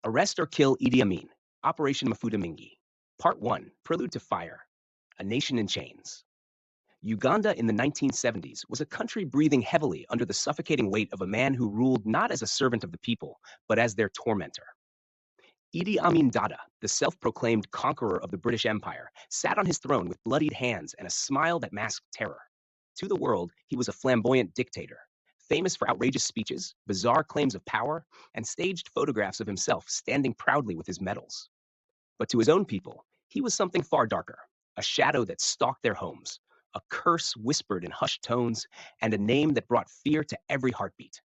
Arrest or Kill Idi Amin, Operation MAFUTA MINGI. Part 1, Prelude to Fire, A Nation in Chains. Uganda in the 1970s was a country breathing heavily under the suffocating weight of a man who ruled not as a servant of the people, but as their tormentor. Idi Amin Dada, the self-proclaimed conqueror of the British Empire, sat on his throne with bloodied hands and a smile that masked terror. To the world, he was a flamboyant dictator, famous for outrageous speeches, bizarre claims of power, and staged photographs of himself standing proudly with his medals. But to his own people, he was something far darker, a shadow that stalked their homes, a curse whispered in hushed tones, and a name that brought fear to every heartbeat.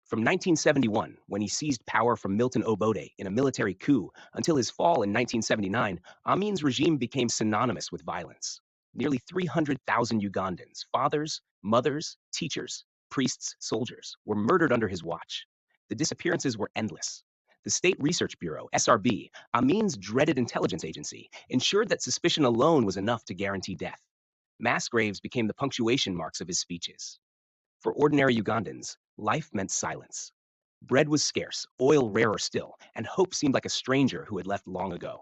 From 1971, when he seized power from Milton Obote in a military coup, until his fall in 1979, Amin's regime became synonymous with violence. Nearly 300,000 Ugandans, fathers, mothers, teachers, priests, soldiers, were murdered under his watch. The disappearances were endless. The State Research Bureau, SRB, Amin's dreaded intelligence agency, ensured that suspicion alone was enough to guarantee death. Mass graves became the punctuation marks of his speeches. For ordinary Ugandans, life meant silence. Bread was scarce, oil rarer still, and hope seemed like a stranger who had left long ago.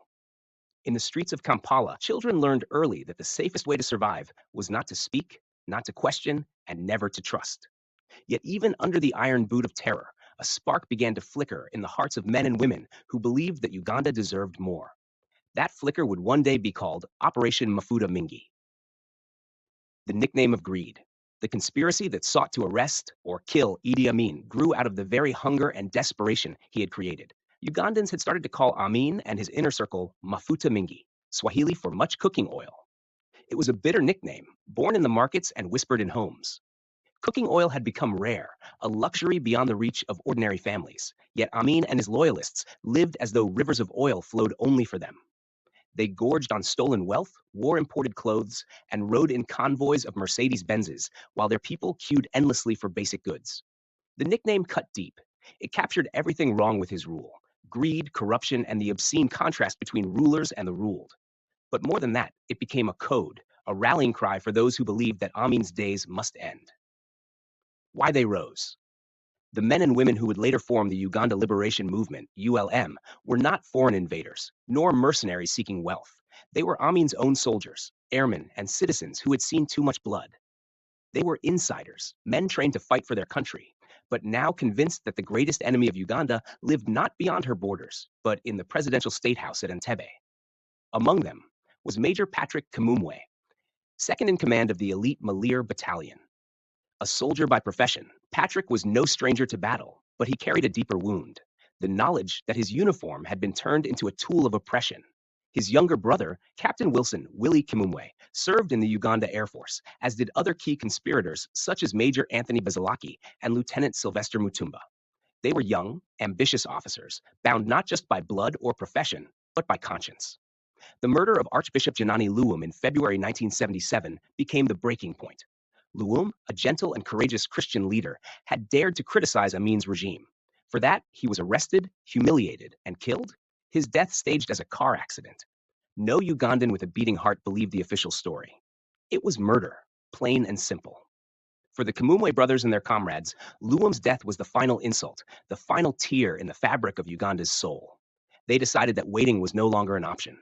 In the streets of Kampala, children learned early that the safest way to survive was not to speak, not to question, and never to trust. Yet even under the iron boot of terror, a spark began to flicker in the hearts of men and women who believed that Uganda deserved more. That flicker would one day be called Operation MAFUTA MINGI. The nickname of greed, the conspiracy that sought to arrest or kill Idi Amin, grew out of the very hunger and desperation he had created. Ugandans had started to call Amin and his inner circle MAFUTA MINGI, Swahili for much cooking oil. It was a bitter nickname, born in the markets and whispered in homes. Cooking oil had become rare, a luxury beyond the reach of ordinary families, yet Amin and his loyalists lived as though rivers of oil flowed only for them. They gorged on stolen wealth, wore imported clothes, and rode in convoys of Mercedes-Benzes, while their people queued endlessly for basic goods. The nickname cut deep. It captured everything wrong with his rule: greed, corruption, and the obscene contrast between rulers and the ruled. But more than that, it became a code, a rallying cry for those who believed that Amin's days must end. Why they rose. The men and women who would later form the Uganda Liberation Movement, ULM, were not foreign invaders, nor mercenaries seeking wealth. They were Amin's own soldiers, airmen, and citizens who had seen too much blood. They were insiders, men trained to fight for their country, but now convinced that the greatest enemy of Uganda lived not beyond her borders, but in the presidential state house at Entebbe. Among them was Major Patrick Kamumwe, second in command of the elite Malir Battalion. A soldier by profession, Patrick was no stranger to battle, but he carried a deeper wound: the knowledge that his uniform had been turned into a tool of oppression. His younger brother, Captain Wilson Willie Kimumwe, served in the Uganda Air Force, as did other key conspirators such as Major Anthony Bazalaki and Lieutenant Sylvester Mutumba. They were young, ambitious officers, bound not just by blood or profession, but by conscience. The murder of Archbishop Janani Luwum in February 1977 became the breaking point. Luwum, a gentle and courageous Christian leader, had dared to criticize Amin's regime. For that, he was arrested, humiliated, and killed, his death staged as a car accident. No Ugandan with a beating heart believed the official story. It was murder, plain and simple. For the Kamumwe brothers and their comrades, Luwum's death was the final insult, the final tear in the fabric of Uganda's soul. They decided that waiting was no longer an option.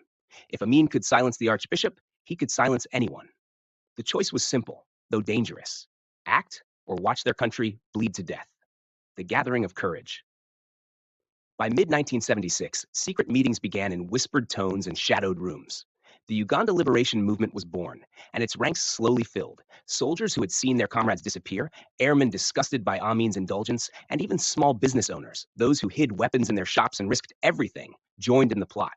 If Amin could silence the archbishop, he could silence anyone. The choice was simple, though dangerous: act or watch their country bleed to death. The gathering of courage. By mid-1976, secret meetings began in whispered tones and shadowed rooms. The Uganda Liberation Movement was born, and its ranks slowly filled. Soldiers who had seen their comrades disappear, airmen disgusted by Amin's indulgence, and even small business owners, those who hid weapons in their shops and risked everything, joined in the plot.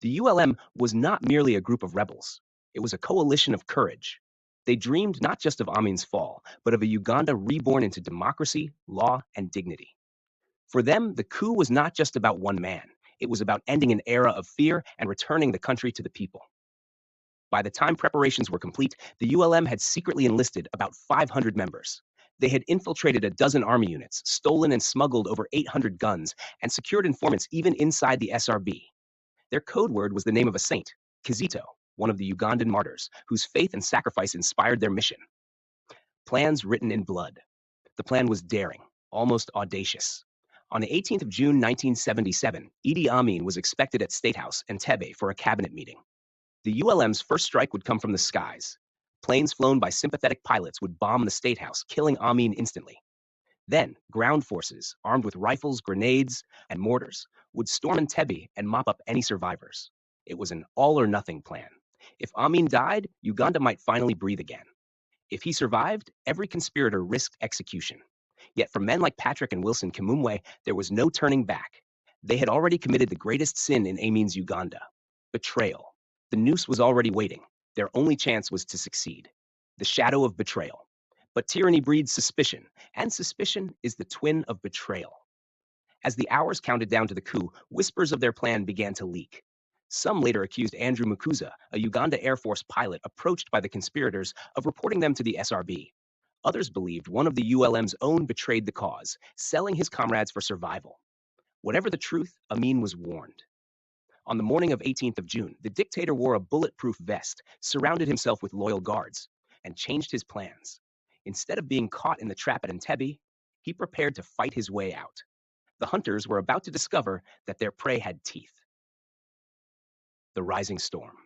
The ULM was not merely a group of rebels. It was a coalition of courage. They dreamed not just of Amin's fall, but of a Uganda reborn into democracy, law, and dignity. For them, the coup was not just about one man. It was about ending an era of fear and returning the country to the people. By the time preparations were complete, the ULM had secretly enlisted about 500 members. They had infiltrated a dozen army units, stolen and smuggled over 800 guns, and secured informants even inside the SRB. Their code word was the name of a saint, Kizito, one of the Ugandan martyrs, whose faith and sacrifice inspired their mission. Plans written in blood. The plan was daring, almost audacious. On the 18th of June 1977, Idi Amin was expected at State House, Entebbe, for a cabinet meeting. The ULM's first strike would come from the skies. Planes flown by sympathetic pilots would bomb the State House, killing Amin instantly. Then, ground forces, armed with rifles, grenades, and mortars, would storm Entebbe and mop up any survivors. It was an all-or-nothing plan. If Amin died, Uganda might finally breathe again. If he survived, every conspirator risked execution. Yet for men like Patrick and Wilson Kimumwe, there was no turning back. They had already committed the greatest sin in Amin's Uganda: betrayal. The noose was already waiting. Their only chance was to succeed. The shadow of betrayal. But tyranny breeds suspicion, and suspicion is the twin of betrayal. As the hours counted down to the coup, whispers of their plan began to leak. Some later accused Andrew Mukuza, a Uganda Air Force pilot approached by the conspirators, of reporting them to the SRB. Others believed one of the ULM's own betrayed the cause, selling his comrades for survival. Whatever the truth, Amin was warned. On the morning of 18th of June, the dictator wore a bulletproof vest, surrounded himself with loyal guards, and changed his plans. Instead of being caught in the trap at Entebbe, he prepared to fight his way out. The hunters were about to discover that their prey had teeth. The rising storm.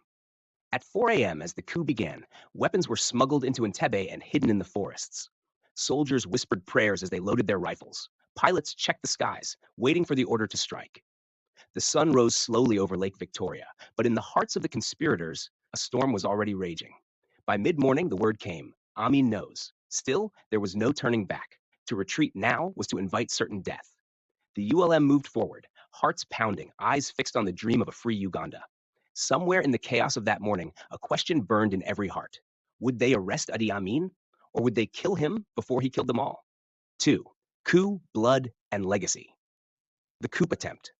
At 4 a.m., as the coup began, weapons were smuggled into Entebbe and hidden in the forests. Soldiers whispered prayers as they loaded their rifles. Pilots checked the skies, waiting for the order to strike. The sun rose slowly over Lake Victoria, but in the hearts of the conspirators, a storm was already raging. By mid-morning, the word came: Amin knows. Still, there was no turning back. To retreat now was to invite certain death. The ULM moved forward, hearts pounding, eyes fixed on the dream of a free Uganda. Somewhere in the chaos of that morning, a question burned in every heart. Would they arrest Idi Amin, or would they kill him before he killed them all? 2. Coup, blood, and legacy. The coup attempt.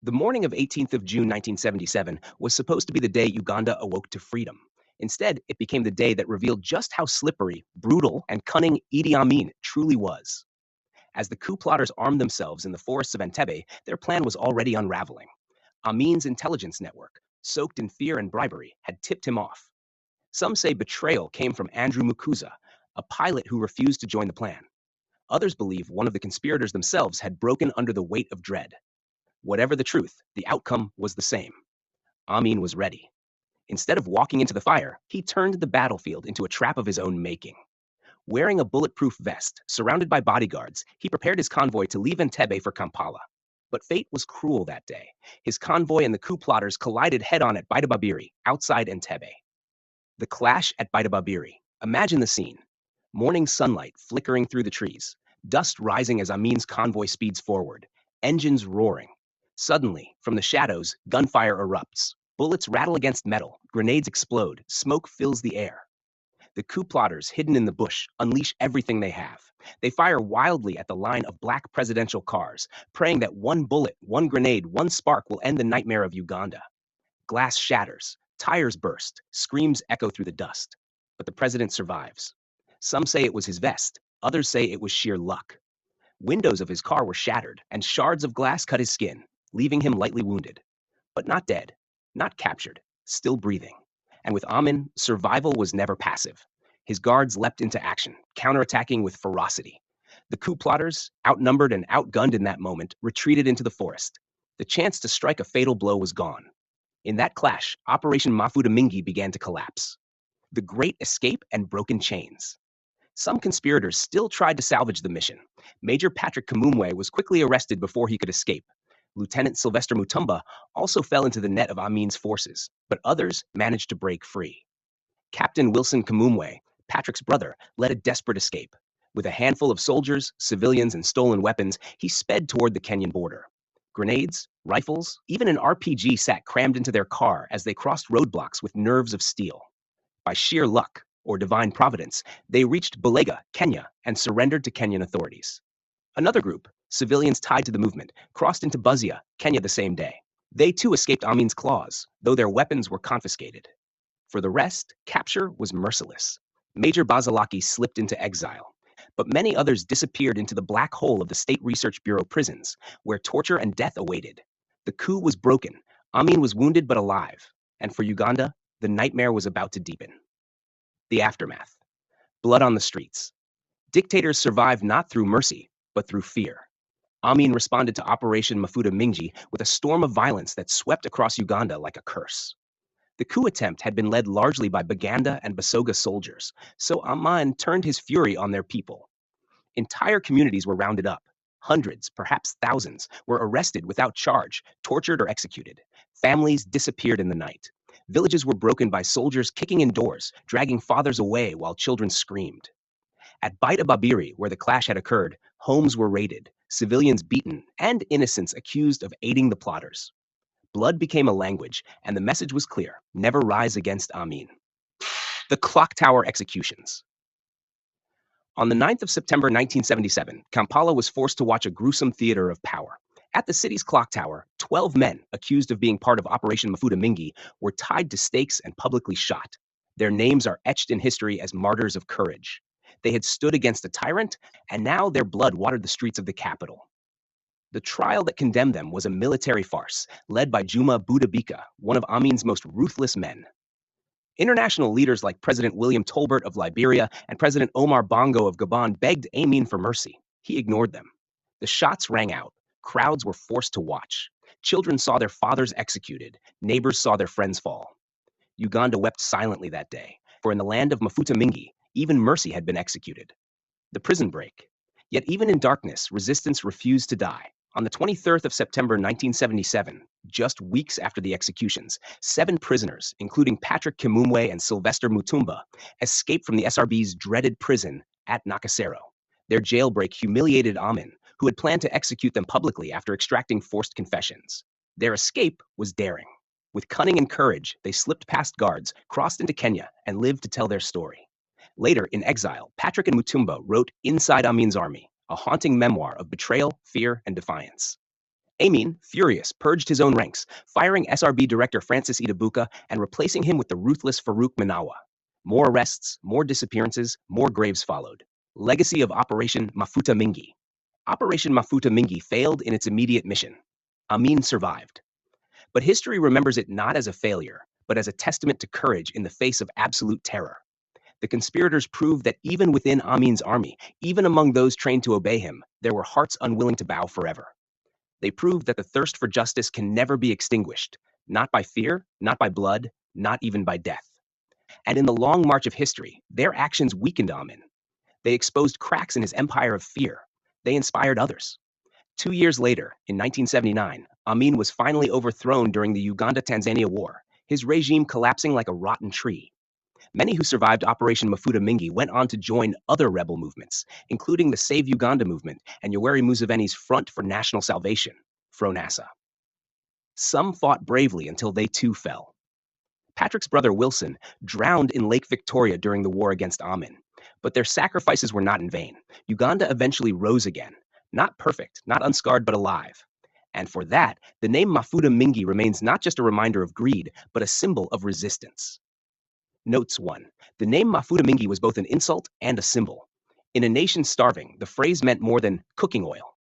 The morning of 18th of June 1977 was supposed to be the day Uganda awoke to freedom. Instead, it became the day that revealed just how slippery, brutal, and cunning Idi Amin truly was. As the coup plotters armed themselves in the forests of Entebbe, their plan was already unraveling. Amin's intelligence network, soaked in fear and bribery, had tipped him off. Some say betrayal came from Andrew Mukuza, a pilot who refused to join the plan. Others believe one of the conspirators themselves had broken under the weight of dread. Whatever the truth, the outcome was the same. Amin was ready. Instead of walking into the fire, he turned the battlefield into a trap of his own making. Wearing a bulletproof vest, surrounded by bodyguards, he prepared his convoy to leave Entebbe for Kampala. But fate was cruel that day. His convoy and the coup plotters collided head-on at Babiri, outside Entebbe. The clash at Babiri. Imagine the scene. Morning sunlight flickering through the trees, dust rising as Amin's convoy speeds forward, engines roaring. Suddenly, from the shadows, gunfire erupts. Bullets rattle against metal, grenades explode, smoke fills the air. The coup plotters, hidden in the bush, unleash everything they have. They fire wildly at the line of black presidential cars, praying that one bullet, one grenade, one spark will end the nightmare of Uganda. Glass shatters, tires burst, screams echo through the dust. But the president survives. Some say it was his vest, others say it was sheer luck. Windows of his car were shattered, and shards of glass cut his skin, leaving him lightly wounded. But not dead, not captured, still breathing. And with Amin, survival was never passive. His guards leapt into action, counterattacking with ferocity. The coup plotters, outnumbered and outgunned in that moment, retreated into the forest. The chance to strike a fatal blow was gone. In that clash, Operation MAFUTA MINGI began to collapse. The Great Escape and Broken Chains. Some conspirators still tried to salvage the mission. Major Patrick Kimumwe was quickly arrested before he could escape. Lieutenant Sylvester Mutumba also fell into the net of Amin's forces, but others managed to break free. Captain Wilson Kimumwe, Patrick's brother, led a desperate escape. With a handful of soldiers, civilians, and stolen weapons, he sped toward the Kenyan border. Grenades, rifles, even an RPG sat crammed into their car as they crossed roadblocks with nerves of steel. By sheer luck, or divine providence, they reached Bulega, Kenya, and surrendered to Kenyan authorities. Another group, civilians tied to the movement, crossed into Busia, Kenya the same day. They too escaped Amin's claws, though their weapons were confiscated. For the rest, capture was merciless. Major Bazalaki slipped into exile, but many others disappeared into the black hole of the State Research Bureau prisons, where torture and death awaited. The coup was broken, Amin was wounded but alive, and for Uganda, the nightmare was about to deepen. The aftermath. Blood on the streets. Dictators survive not through mercy, but through fear. Amin responded to Operation MAFUTA MINGI with a storm of violence that swept across Uganda like a curse. The coup attempt had been led largely by Baganda and Basoga soldiers, so Amin turned his fury on their people. Entire communities were rounded up. Hundreds, perhaps thousands, were arrested without charge, tortured, or executed. Families disappeared in the night. Villages were broken by soldiers kicking in doors, dragging fathers away while children screamed. At Baita Babiri, where the clash had occurred, homes were raided, civilians beaten, and innocents accused of aiding the plotters. Blood became a language, and the message was clear: never rise against Amin. The Clock Tower executions. On the 9th of September 1977, Kampala was forced to watch a gruesome theater of power. At the city's clock tower, 12 men accused of being part of Operation MAFUTA MINGI were tied to stakes and publicly shot. Their names are etched in history as martyrs of courage. They had stood against a tyrant, and now their blood watered the streets of the capital. The trial that condemned them was a military farce, led by Juma Budabika, one of Amin's most ruthless men. International leaders like President William Tolbert of Liberia and President Omar Bongo of Gabon begged Amin for mercy. He ignored them. The shots rang out. Crowds were forced to watch. Children saw their fathers executed. Neighbors saw their friends fall. Uganda wept silently that day, for in the land of Mafuta Mingi, even mercy had been executed. The prison break. Yet even in darkness, resistance refused to die. On the 23rd of September 1977, just weeks after the executions, 7 prisoners, including Patrick Kimumwe and Sylvester Mutumba, escaped from the SRB's dreaded prison at Nakasero. Their jailbreak humiliated Amin, who had planned to execute them publicly after extracting forced confessions. Their escape was daring. With cunning and courage, they slipped past guards, crossed into Kenya, and lived to tell their story. Later, in exile, Patrick and Mutumba wrote Inside Amin's Army, a haunting memoir of betrayal, fear, and defiance. Amin, furious, purged his own ranks, firing SRB Director Francis Idabuka and replacing him with the ruthless Farouk Minawa. More arrests, more disappearances, more graves followed. Legacy of Operation MAFUTA MINGI. Operation MAFUTA MINGI failed in its immediate mission. Amin survived. But history remembers it not as a failure, but as a testament to courage in the face of absolute terror. The conspirators proved that even within Amin's army, even among those trained to obey him, there were hearts unwilling to bow forever. They proved that the thirst for justice can never be extinguished, not by fear, not by blood, not even by death. And in the long march of history, their actions weakened Amin. They exposed cracks in his empire of fear. They inspired others. 2 years later, in 1979, Amin was finally overthrown during the Uganda-Tanzania War, his regime collapsing like a rotten tree. Many who survived Operation MAFUTA MINGI went on to join other rebel movements, including the Save Uganda movement and Yoweri Museveni's Front for National Salvation, FRONASA. Some fought bravely until they too fell. Patrick's brother Wilson drowned in Lake Victoria during the war against Amin, but their sacrifices were not in vain. Uganda eventually rose again, not perfect, not unscarred, but alive. And for that, the name MAFUTA MINGI remains not just a reminder of greed, but a symbol of resistance. Notes 1. The name MAFUTA MINGI was both an insult and a symbol. In a nation starving, the phrase meant more than cooking oil.